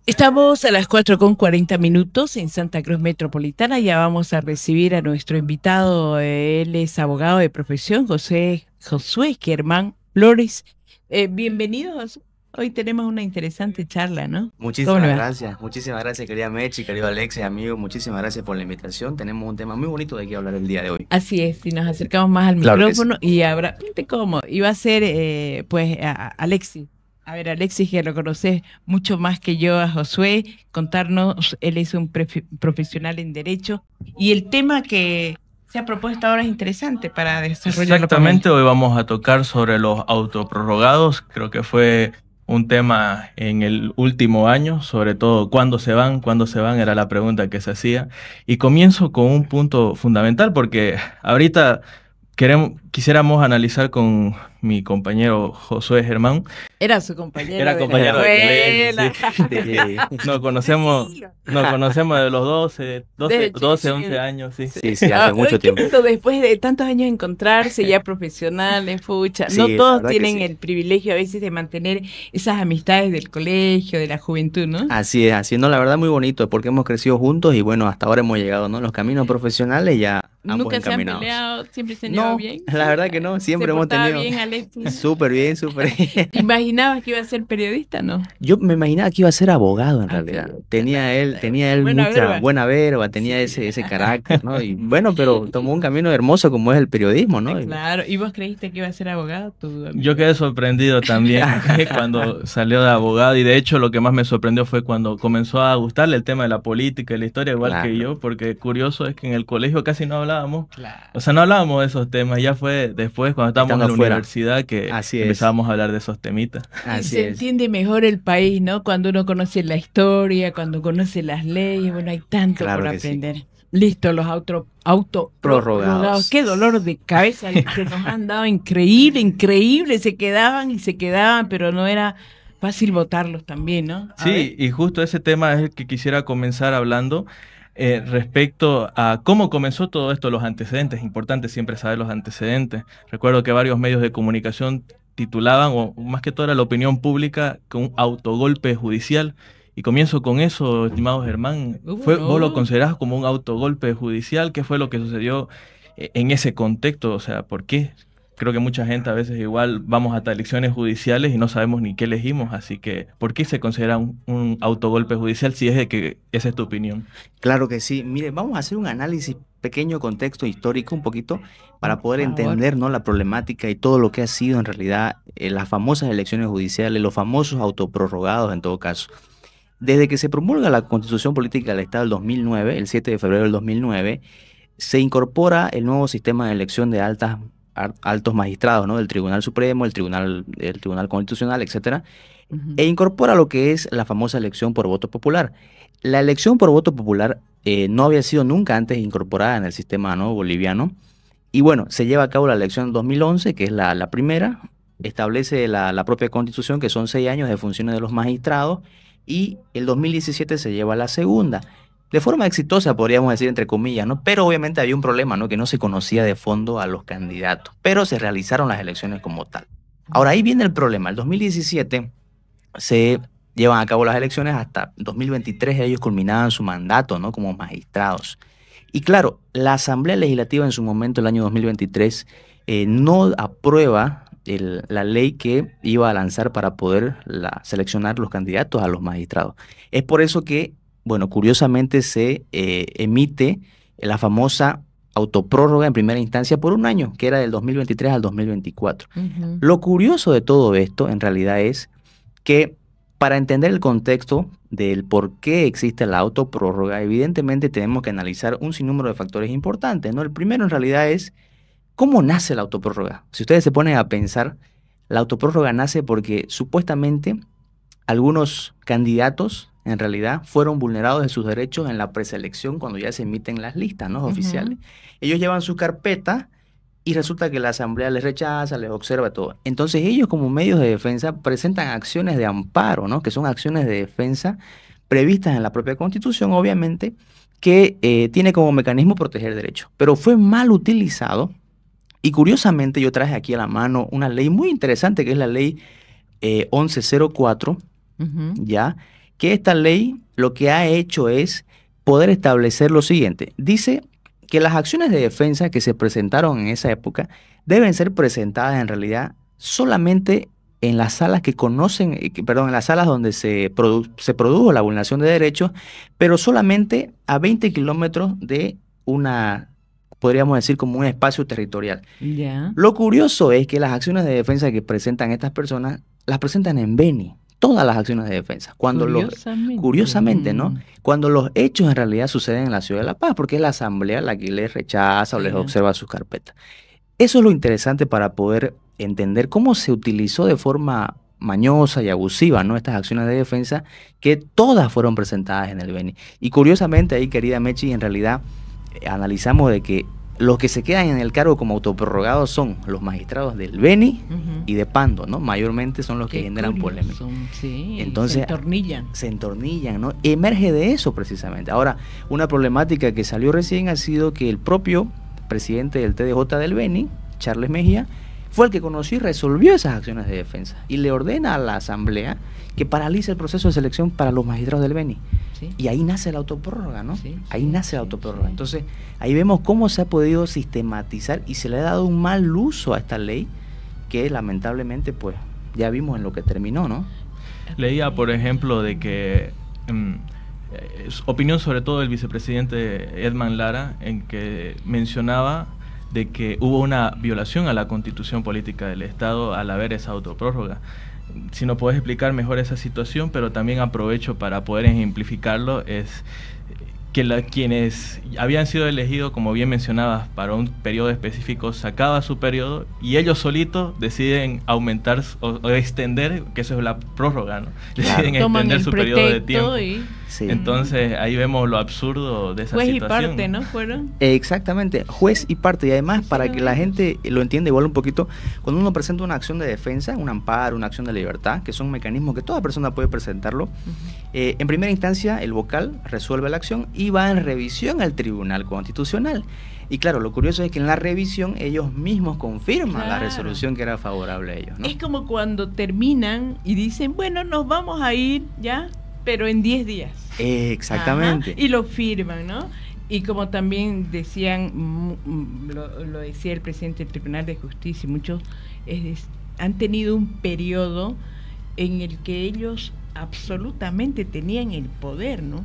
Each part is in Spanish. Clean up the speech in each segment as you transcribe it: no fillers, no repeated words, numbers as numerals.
Estamos a las 4:40 en Santa Cruz Metropolitana. Ya vamos a recibir a nuestro invitado. Él es abogado de profesión, Josué Germán Flores. Bienvenido, Josué. Hoy tenemos una interesante charla, ¿no? ¿Cómo le va? Muchísimas gracias querida Mechi, querido Alexis, amigo, muchísimas gracias por la invitación. Tenemos un tema muy bonito de qué hablar el día de hoy. Así es, si nos acercamos más al Claro que sí. micrófono y habrá, fíjate cómo, iba a ser Alexis. A ver, Alexis, que lo conoces mucho más que yo, a Josué, contarnos, él es un profesional en Derecho, y el tema que se ha propuesto ahora es interesante para desarrollarlo con él. Exactamente, hoy vamos a tocar sobre los autoprorrogados. Creo que fue un tema en el último año, sobre todo cuándo se van, era la pregunta que se hacía. Y comienzo con un punto fundamental, porque ahorita quisiéramos analizar con mi compañero Josué Germán. Era su compañero. Era compañero de escuela. colegio, sí. Nos conocemos de los 12, 11 años, sí. Sí, hace mucho tiempo. Después de tantos años de encontrarse ya profesionales, pucha, Sí, no la todos verdad que tienen sí. el privilegio a veces de mantener esas amistades del colegio, de la juventud, ¿no? Así es, haciendo la verdad muy bonito, porque hemos crecido juntos y bueno, hasta ahora hemos llegado, ¿no? Los caminos profesionales ya ambos Nunca se han encaminados. peleado, siempre se han llevado No, bien. la verdad que no, siempre ¿Se hemos portaba tenido bien, Alexis? súper bien, súper bien. ¿Imaginabas que iba a ser periodista, no? Yo me imaginaba que iba a ser abogado en Ah, realidad. sí. Tenía él Buena mucha verba. buena verba, tenía ese carácter, ¿no? Y bueno, pero tomó un camino hermoso como es el periodismo, ¿no? Claro, ¿y vos creíste que iba a ser abogado? Yo quedé sorprendido también cuando salió de abogado, y de hecho lo que más me sorprendió fue cuando comenzó a gustarle el tema de la política y la historia, igual Claro. que yo, porque curioso es que en el colegio casi no hablábamos, Claro. o sea, no hablábamos de esos temas, ya fue después cuando estábamos Estando en la afuera. universidad que Así es. empezábamos a hablar de esos temitas. Y Así se es. entiende mejor el país, ¿no? Cuando uno conoce la historia, cuando conoce las leyes, bueno, hay tanto Claro por que sí. aprender. Listo, los autoprorrogados. Qué dolor de cabeza el que nos han dado, increíble, se quedaban, pero no era fácil votarlos también, ¿no? A ver. Sí, y justo ese tema es el que quisiera comenzar hablando respecto a cómo comenzó todo esto, los antecedentes. Importante siempre saber los antecedentes. Recuerdo que varios medios de comunicación titulaban, o más que todo era la opinión pública, con un autogolpe judicial. Y comienzo con eso, estimado Germán. ¿Vos lo considerás como un autogolpe judicial? ¿Qué fue lo que sucedió en ese contexto? O sea, ¿por qué? Creo que mucha gente a veces igual vamos hasta elecciones judiciales y no sabemos ni qué elegimos, así que ¿por qué se considera un autogolpe judicial si es de que esa es tu opinión? Claro que sí. Mire, vamos a hacer un análisis pequeño, contexto histórico un poquito, para poder Por favor. entender, ¿no?, la problemática y todo lo que ha sido en realidad las famosas elecciones judiciales, los famosos autoprorrogados en todo caso. Desde que se promulga la Constitución Política del Estado del 2009, el 7 de febrero del 2009, se incorpora el nuevo sistema de elección de altos magistrados, ¿no?, del Tribunal Supremo, el Tribunal Constitucional, etcétera, e incorpora lo que es la famosa elección por voto popular. La elección por voto popular no había sido nunca antes incorporada en el sistema, ¿no?, boliviano. Y bueno, se lleva a cabo la elección en 2011, que es la primera. Establece la propia Constitución que son 6 años de funciones de los magistrados. Y el 2017 se lleva la segunda. De forma exitosa, podríamos decir, entre comillas, ¿no? Pero obviamente había un problema, ¿no?, que no se conocía de fondo a los candidatos. Pero se realizaron las elecciones como tal. Ahora, ahí viene el problema. El 2017 se llevan a cabo las elecciones, hasta 2023 ellos culminaban su mandato, ¿no?, como magistrados. Y claro, la Asamblea Legislativa en su momento, el año 2023, no aprueba la ley que iba a lanzar para poder seleccionar los candidatos a los magistrados. Es por eso que, bueno, curiosamente se emite la famosa autoprórroga en primera instancia por un año, que era del 2023 al 2024. Lo curioso de todo esto, en realidad, es que para entender el contexto del por qué existe la autoprórroga, evidentemente tenemos que analizar un sinnúmero de factores importantes, ¿no? El primero, en realidad, es ¿cómo nace la autoprórroga? Si ustedes se ponen a pensar, la autoprórroga nace porque supuestamente algunos candidatos en realidad fueron vulnerados de sus derechos en la preselección cuando ya se emiten las listas, ¿no?, oficiales. Ellos llevan su carpeta y resulta que la asamblea les rechaza, les observa todo. Entonces ellos, como medios de defensa, presentan acciones de amparo, ¿no?, que son acciones de defensa previstas en la propia Constitución, obviamente, que tiene como mecanismo proteger derechos. Pero fue mal utilizado. Y curiosamente yo traje aquí a la mano una ley muy interesante, que es la ley 1104, ¿ya?, que esta ley lo que ha hecho es poder establecer lo siguiente. Dice que las acciones de defensa que se presentaron en esa época deben ser presentadas en realidad solamente en las salas que conocen, perdón, en las salas donde se produjo la vulneración de derechos, pero solamente a 20 kilómetros de una, podríamos decir, como un espacio territorial. Ya. Lo curioso es que las acciones de defensa que presentan estas personas, las presentan en Beni, todas las acciones de defensa. Curiosamente, ¿no? Cuando los hechos en realidad suceden en la ciudad de La Paz, porque es la asamblea la que les rechaza o les observa sus carpetas. Eso es lo interesante para poder entender cómo se utilizó de forma mañosa y abusiva, ¿no?, estas acciones de defensa, que todas fueron presentadas en el Beni. Y curiosamente ahí, querida Mechi, en realidad analizamos de que los que se quedan en el cargo como autoprorrogados son los magistrados del Beni y de Pando, ¿no? Mayormente son los que generan polémica. Sí, entonces se entornillan, ¿no? Emerge de eso precisamente. Ahora, una problemática que salió recién ha sido que el propio presidente del TDJ del Beni, Charles Mejía, fue el que conoció y resolvió esas acciones de defensa y le ordena a la asamblea que paralice el proceso de selección para los magistrados del Beni. Sí. Y ahí nace la autoprórroga, ¿no? Sí, ahí nace la autoprórroga. Sí. Entonces, ahí vemos cómo se ha podido sistematizar y se le ha dado un mal uso a esta ley que lamentablemente, pues, ya vimos en lo que terminó, ¿no? Leía, por ejemplo, de que opinión sobre todo del vicepresidente Edman Lara, en que mencionaba de que hubo una violación a la Constitución Política del Estado al haber esa autoprórroga. Si no puedes explicar mejor esa situación, pero también aprovecho para poder ejemplificarlo, es que quienes habían sido elegidos, como bien mencionabas, para un periodo específico, se acaba su periodo y ellos solitos deciden aumentar o extender, que eso es la prórroga, ¿no? Claro. Deciden extender su periodo de tiempo. Sí. Entonces ahí vemos lo absurdo de esa juez situación. Juez y parte, ¿no? ¿Fueron? Exactamente, juez y parte. Y además, para que la gente lo entienda igual un poquito, cuando uno presenta una acción de defensa, un amparo, una acción de libertad, que son mecanismos que toda persona puede presentarlo, en primera instancia el vocal resuelve la acción y va en revisión al Tribunal Constitucional. Y claro, lo curioso es que en la revisión ellos mismos confirman la resolución que era favorable a ellos, ¿no? Es como cuando terminan y dicen, bueno, nos vamos a ir ya, pero en 10 días. Exactamente. Ajá, y lo firman, ¿no? Y como también decían, lo decía el presidente del Tribunal de Justicia, muchos han tenido un periodo en el que ellos absolutamente tenían el poder, ¿no?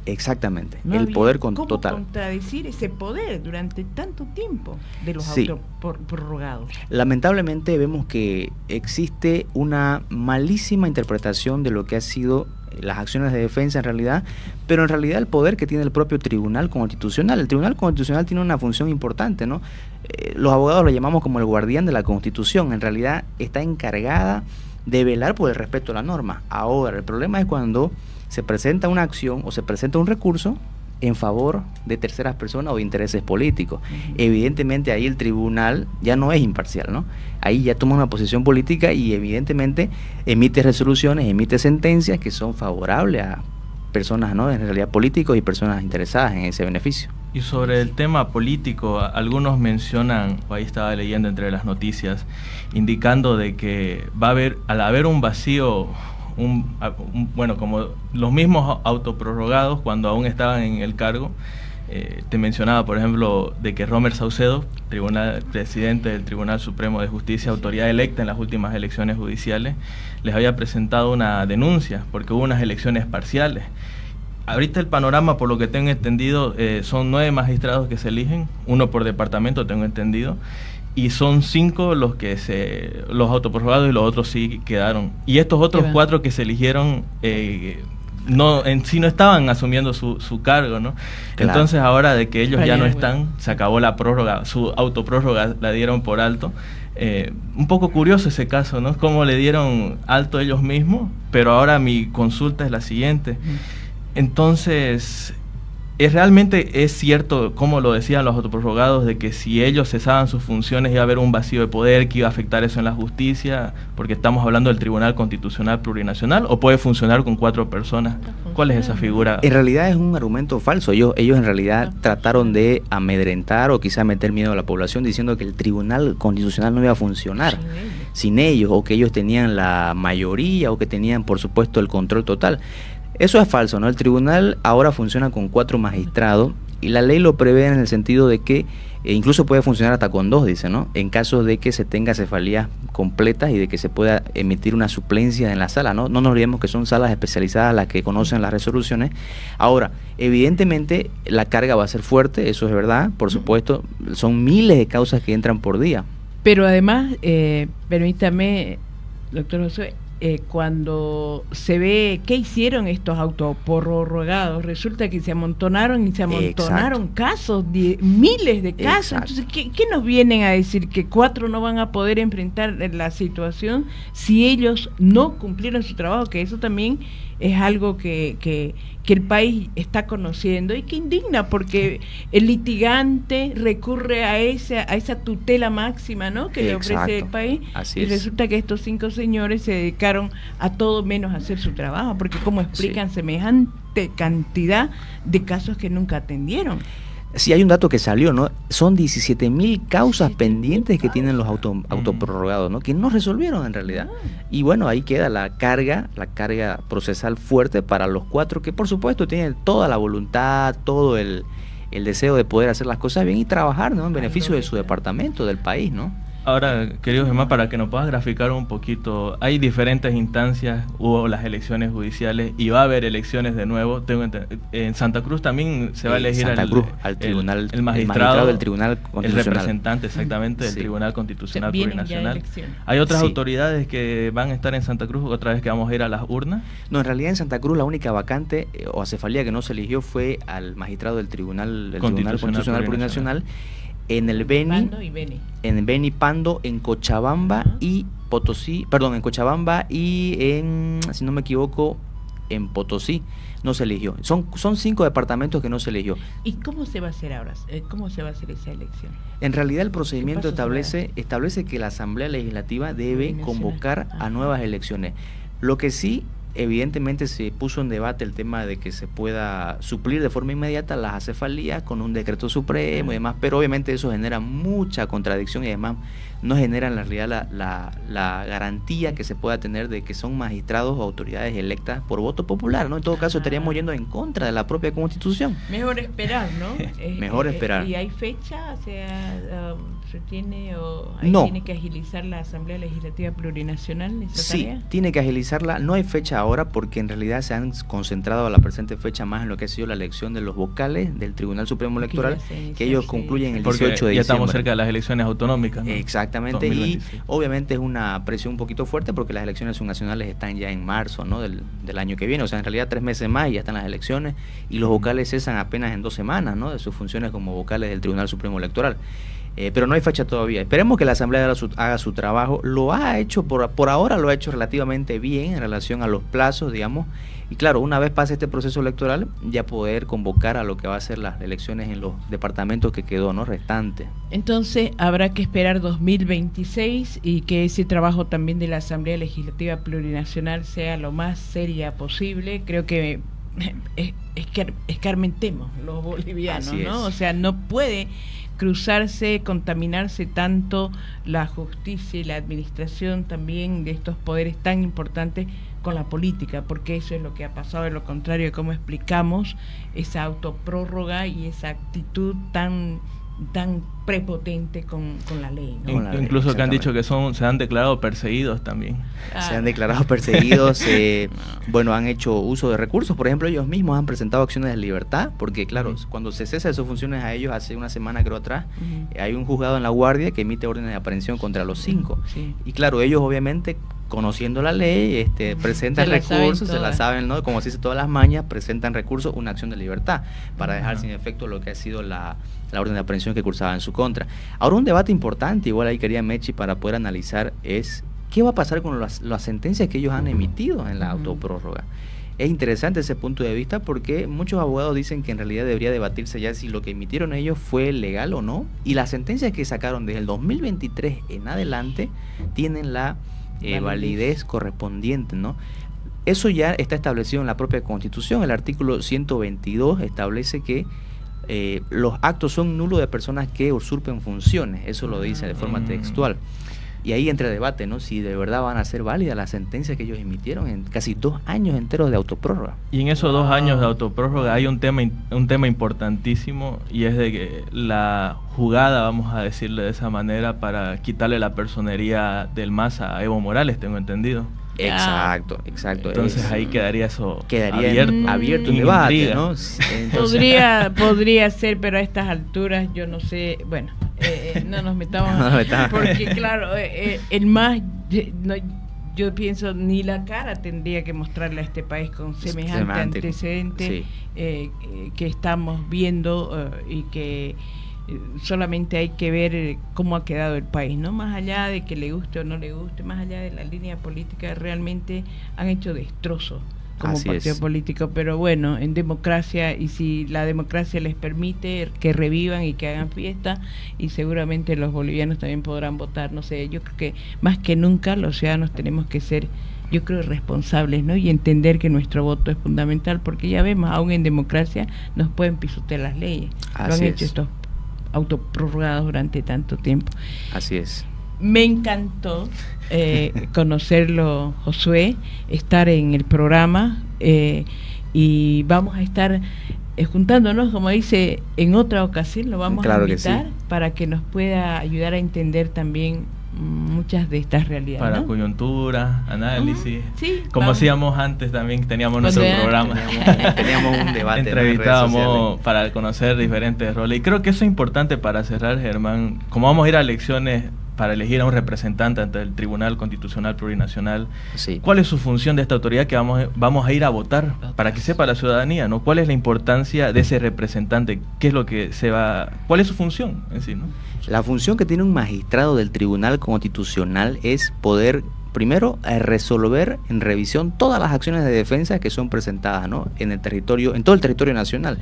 Exactamente, no el poder ¿cómo total. Contradecir ese poder durante tanto tiempo de los autoprorrogados? Lamentablemente vemos que existe una malísima interpretación de lo que ha sido las acciones de defensa en realidad, pero en realidad el poder que tiene el propio Tribunal Constitucional. El Tribunal Constitucional tiene una función importante, ¿no? Los abogados lo llamamos como el guardián de la Constitución. En realidad está encargada de velar por el respeto a la norma. Ahora, el problema es cuando se presenta una acción o se presenta un recurso en favor de terceras personas o de intereses políticos. Evidentemente ahí el tribunal ya no es imparcial, ¿no? Ahí ya toma una posición política y evidentemente emite resoluciones, emite sentencias que son favorables a personas, ¿no?, en realidad políticos y personas interesadas en ese beneficio. Y sobre el tema político, algunos mencionan, o ahí estaba leyendo entre las noticias, indicando de que va a haber, al haber un vacío, bueno, como los mismos autoprorrogados cuando aún estaban en el cargo, te mencionaba, por ejemplo, de que Romer Saucedo, presidente del Tribunal Supremo de Justicia, autoridad electa en las últimas elecciones judiciales, les había presentado una denuncia porque hubo unas elecciones parciales. Ahorita el panorama, por lo que tengo entendido, son 9 magistrados que se eligen, 1 por departamento, tengo entendido, y son 5 los autoprorrogados y los otros sí quedaron. Y estos otros 4 que se eligieron en sí no estaban asumiendo su cargo, ¿no? Claro. Entonces ahora de que ellos ya no están, se acabó la prórroga, su autoprórroga la dieron por alto. Un poco curioso ese caso, ¿no? Cómo le dieron alto ellos mismos, pero ahora mi consulta es la siguiente. Entonces, realmente es cierto, como lo decían los autoprorrogados, de que si ellos cesaban sus funciones iba a haber un vacío de poder, que iba a afectar eso en la justicia, porque estamos hablando del Tribunal Constitucional Plurinacional, o puede funcionar con 4 personas? ¿Cuál es esa figura? En realidad es un argumento falso. Ellos en realidad trataron de amedrentar o quizá meter miedo a la población diciendo que el Tribunal Constitucional no iba a funcionar sin ellos, o que ellos tenían la mayoría, o que tenían, por supuesto, el control total. Eso es falso, ¿no? El tribunal ahora funciona con 4 magistrados y la ley lo prevé en el sentido de que incluso puede funcionar hasta con 2, dice, ¿no? En caso de que se tenga cefalías completas y de que se pueda emitir una suplencia en la sala, ¿no? No nos olvidemos que son salas especializadas las que conocen las resoluciones. Ahora, evidentemente la carga va a ser fuerte, eso es verdad, por supuesto, son miles de causas que entran por día. Pero además, permítame, doctor Josué, cuando se ve qué hicieron estos autoprorrogados, resulta que se amontonaron y se amontonaron casos, miles de casos. Exacto. Entonces, ¿qué nos vienen a decir? ¿Que 4 no van a poder enfrentar la situación si ellos no cumplieron su trabajo? Que eso también es algo que el país está conociendo y que indigna, porque el litigante recurre a esa tutela máxima, ¿no?, que le ofrece el país. Así y es. resulta que estos 5 señores se dedicaron a todo menos a hacer su trabajo, porque ¿cómo explican semejante cantidad de casos que nunca atendieron? Sí, hay un dato que salió, ¿no? Son 17.000 causas pendientes que tienen los autoprorrogados, ¿no? Que no resolvieron en realidad. Y bueno, ahí queda la carga procesal fuerte para los 4 que por supuesto tienen toda la voluntad, todo el deseo de poder hacer las cosas bien y trabajar, ¿no?, en beneficio de su departamento, del país, ¿no? Ahora, querido Germán, para que nos puedas graficar un poquito, hay diferentes instancias, hubo las elecciones judiciales y va a haber elecciones de nuevo. En Santa Cruz también se va a elegir el magistrado del Tribunal Constitucional. El representante exactamente del Tribunal Constitucional Plurinacional. ¿Hay otras autoridades que van a estar en Santa Cruz otra vez que vamos a ir a las urnas? No, en realidad en Santa Cruz la única vacante o acefalía que no se eligió fue al magistrado del Tribunal Constitucional Plurinacional. En el Beni, en Beni, Pando, en Cochabamba y Potosí, perdón, en Cochabamba y en, si no me equivoco, en Potosí no se eligió. Son 5 departamentos que no se eligió. ¿Y cómo se va a hacer ahora? ¿Cómo se va a hacer esa elección? En realidad el procedimiento establece que la Asamblea Legislativa debe convocar a nuevas elecciones. Lo que sí, evidentemente se puso en debate el tema de que se pueda suplir de forma inmediata las acefalías con un decreto supremo y demás, pero obviamente eso genera mucha contradicción y además no genera en realidad la garantía que se pueda tener de que son magistrados o autoridades electas por voto popular, ¿no? En todo caso estaríamos yendo en contra de la propia Constitución. Mejor esperar, ¿no? Mejor esperar. ¿Y hay fecha? O sea, ¿se tiene o no. tiene que agilizar la Asamblea Legislativa Plurinacional esa tarea? Sí, tiene que agilizarla. No hay fecha ahora porque en realidad se han concentrado a la presente fecha más en lo que ha sido la elección de los vocales del Tribunal Supremo Electoral, que ellos concluyen el 18 de diciembre. Ya estamos cerca de las elecciones autonómicas, ¿no? Exactamente, 2026. Y obviamente es una presión un poquito fuerte porque las elecciones subnacionales están ya en marzo, ¿no?, del año que viene, o sea, en realidad 3 meses más y ya están las elecciones y los vocales cesan apenas en 2 semanas, ¿no?, de sus funciones como vocales del Tribunal Supremo Electoral. Pero no hay fecha todavía. Esperemos que la Asamblea haga su trabajo. Lo ha hecho, por ahora lo ha hecho relativamente bien en relación a los plazos, digamos. Y claro, una vez pase este proceso electoral, ya poder convocar a lo que va a ser las elecciones en los departamentos que quedó, ¿no?, restante. Entonces habrá que esperar 2026 y que ese trabajo también de la Asamblea Legislativa Plurinacional sea lo más seria posible. Creo que escarmentemos los bolivianos, ¿no? O sea, no puede cruzarse, contaminarse tanto la justicia y la administración también de estos poderes tan importantes con la política, porque eso es lo que ha pasado, de lo contrario de cómo explicamos esa autoprórroga y esa actitud tan prepotente con la ley, ¿no? Incluso que han dicho que se han declarado perseguidos también. Se han declarado perseguidos, bueno, han hecho uso de recursos, por ejemplo, ellos mismos han presentado acciones de libertad, porque claro, cuando se cesa de sus funciones a ellos, hace una semana creo atrás, hay un juzgado en La Guardia que emite órdenes de aprehensión contra los 5, y claro, ellos obviamente, conociendo la ley, presentan recursos, se la saben, ¿no?, como se dice, todas las mañas, presentan recursos, una acción de libertad, para dejar sin efecto lo que ha sido la orden de aprehensión que cursaba en su contra. Ahora, un debate importante, igual ahí quería Mechi para poder analizar, es qué va a pasar con las sentencias que ellos han emitido en la autoprórroga. Es interesante ese punto de vista porque muchos abogados dicen que en realidad debería debatirse ya si lo que emitieron ellos fue legal o no, y las sentencias que sacaron desde el 2023 en adelante tienen la validez correspondiente, ¿no? Eso ya está establecido en la propia Constitución. El artículo 122 establece que los actos son nulos de personas que usurpen funciones. Eso lo dice de forma textual. Y ahí entra el debate, ¿no? Si de verdad van a ser válidas las sentencias que ellos emitieron en casi 2 años enteros de autoprórroga. Y en esos 2 años de autoprórroga hay un tema importantísimo, y es de que la jugada, vamos a decirle de esa manera, para quitarle la personería del MAS a Evo Morales, tengo entendido. Exacto. Entonces ahí quedaría eso abierto el debate, ¿no? Entonces, podría ser, pero a estas alturas yo no sé, bueno, no nos metamos, porque claro, el MAS, yo pienso, ni la cara tendría que mostrarle a este país con semejante antecedente, sí, que estamos viendo, y que solamente hay que ver cómo ha quedado el país, ¿no? Más allá de que le guste o no le guste, más allá de la línea política, realmente han hecho destrozos como partido político, pero bueno, en democracia, y si la democracia les permite, que revivan y que hagan fiesta, y seguramente los bolivianos también podrán votar. No sé, yo creo que más que nunca los ciudadanos tenemos que ser, yo creo, responsables, ¿no? Y entender que nuestro voto es fundamental, porque ya vemos, aún en democracia nos pueden pisotear las leyes. Lo han hecho estos autoprorrogados durante tanto tiempo. Así es. Me encantó conocerlo, Josué, estar en el programa, y vamos a estar juntándonos, como dice, en otra ocasión, lo vamos a invitar para que nos pueda ayudar a entender también muchas de estas realidades, para, ¿no? Coyuntura, análisis, sí, como hacíamos antes, también teníamos nuestro programa, teníamos un debate, entrevistábamos para conocer diferentes roles, y creo que eso es importante para cerrar, Germán. Como vamos a ir a elecciones para elegir a un representante ante el Tribunal Constitucional Plurinacional, sí, ¿cuál es su función de esta autoridad que vamos a ir a votar? Para que sepa la ciudadanía, ¿no? ¿Cuál es la importancia de ese representante? ¿Qué es lo que cuál es su función en sí, ¿no? La función que tiene un magistrado del Tribunal Constitucional es poder, primero, resolver en revisión todas las acciones de defensa que son presentadas, ¿no? En el territorio, en todo el territorio nacional.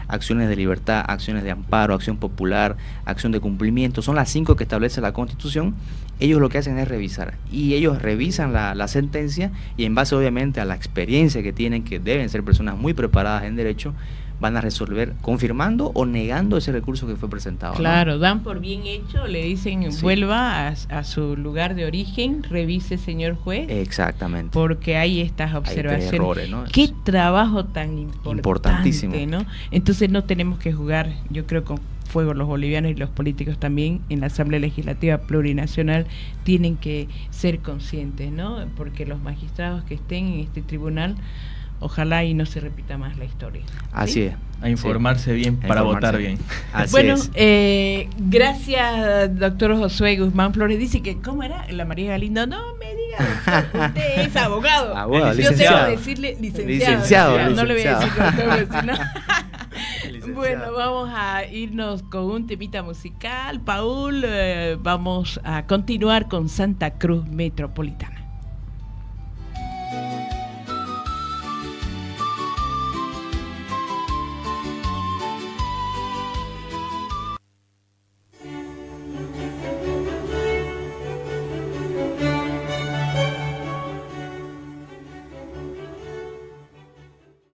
Acciones de libertad, acciones de amparo, acción popular, acción de cumplimiento, son las 5 que establece la Constitución. Ellos lo que hacen es revisar, y ellos revisan la sentencia, y en base obviamente a la experiencia que tienen, que deben ser personas muy preparadas en derecho, van a resolver confirmando o negando ese recurso que fue presentado. Claro, ¿no? Dan por bien hecho, le dicen, sí, vuelva a su lugar de origen, revise, señor juez. Exactamente. Porque hay estas observaciones. Hay errores, ¿no? Qué trabajo tan importantísimo, ¿no? Entonces no tenemos que jugar, yo creo, con fuego. Los bolivianos y los políticos también en la Asamblea Legislativa Plurinacional tienen que ser conscientes, ¿no? Porque los magistrados que estén en este tribunal, ojalá y no se repita más la historia. Así es. A informarse bien para votar bien. Así bueno, gracias, doctor Josué Guzmán Flores. Dice que, ¿cómo era? La María Galindo, no me diga, usted es abogado. Yo tengo que decirle licenciado. No le voy a decir doctor, sino... Bueno, vamos a irnos con un temita musical. Paul, vamos a continuar con Santa Cruz Metropolitana.